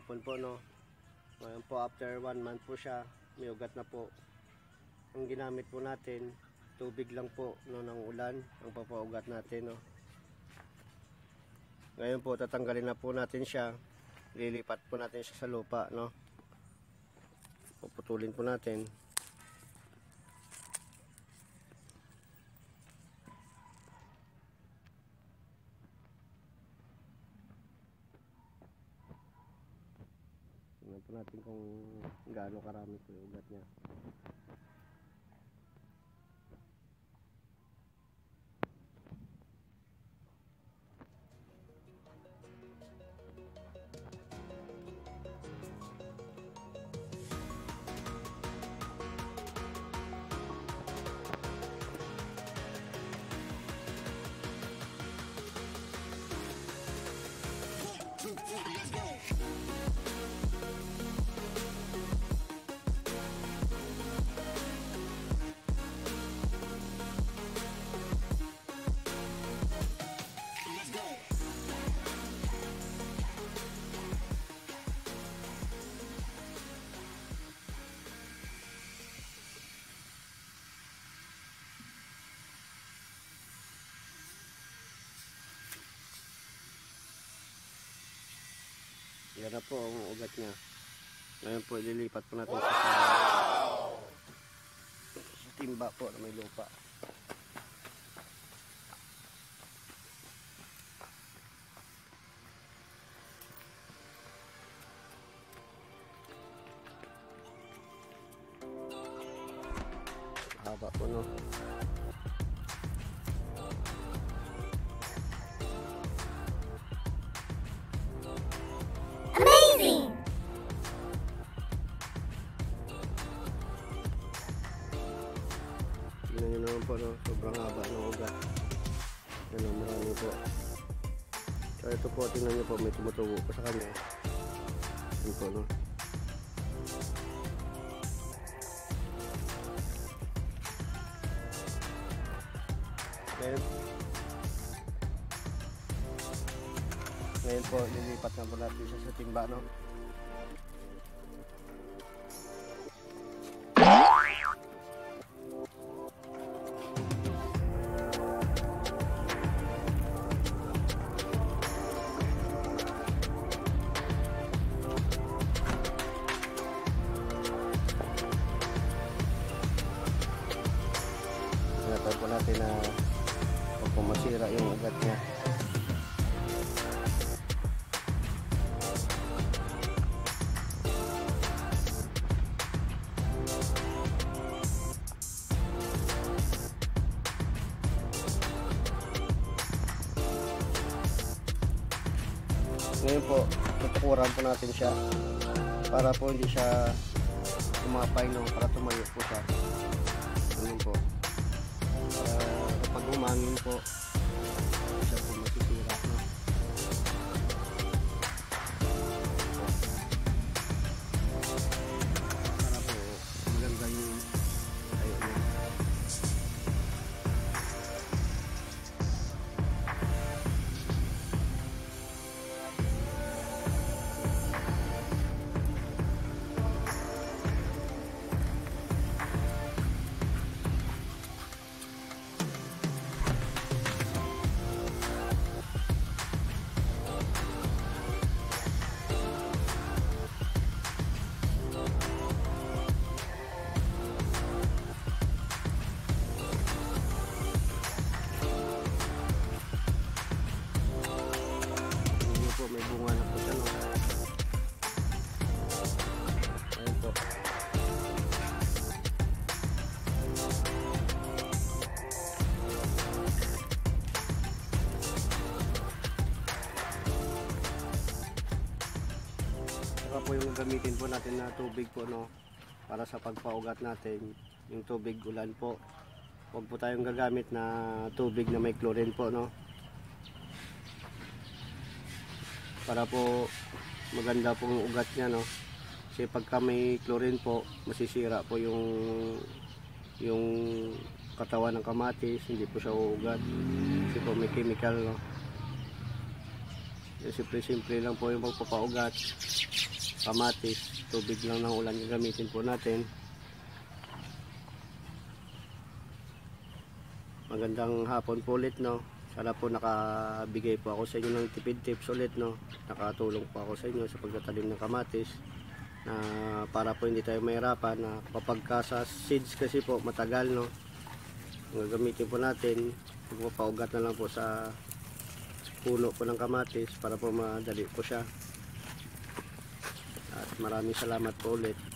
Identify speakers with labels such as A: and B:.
A: hapon po, no. Ngayon po after 1 month po siya, may ugat na po. Ang ginamit po natin, tubig lang po, no, ng ulan ang papaugat natin, no. Ngayon po tatanggalin na po natin siya, lilipat po natin siya sa lupa, no. Puputulin po natin. Tingnan po natin kung gaano karami po yung ugat niya. Yan na po ang ugat niya. Ngayon po ililipat po natin sa timba po na may lupa. Haba po, no.
B: Amazing!
A: Tingnan nyo naman po, no? Sobrang haba ng ugat. Yan o, marami po. So ito po, tingnan nyo po, may tumutubo po sa kanya. Yan po, no? Ngayon po, lilipat na po natin siya sa timba, no? Hinatay po natin na huwag po masira yung ugat niya. Ngayon po, tutukuran po natin siya para po hindi siya umapay, no, para tumayo po siya. Ganun po. Para kapag umangin po, siya po masisira, no. Para po maganda yung tayo niya. May bunga na po siya, no. Ayun po. Saka po yung gamitin po natin na tubig po, no, para sa pagpaugat natin, yung tubig ulan po. Huwag po tayong gagamit na tubig na may chlorine po, no. Para po maganda pong ugat niya, no. Kasi pagka may chlorine po, masisira po yung katawan ng kamatis, hindi po siya uugat. Kasi po may chemical, no. Simple lang po yung pagpapaugat. Kamatis, tubig lang ng ulan yung gamitin po natin. Magandang hapon po ulit, no. Sana po nakabigay po ako sa inyo ng tipid tips ulit, no. Nakatulong po ako sa inyo sa pagtatanim ng kamatis, na para po hindi tayo mahirapan na kapag sa seeds kasi po matagal, no. Ang gagamitin po natin, magpapaugat na lang po sa puno po ng kamatis para po madali po siya. At maraming salamat po ulit.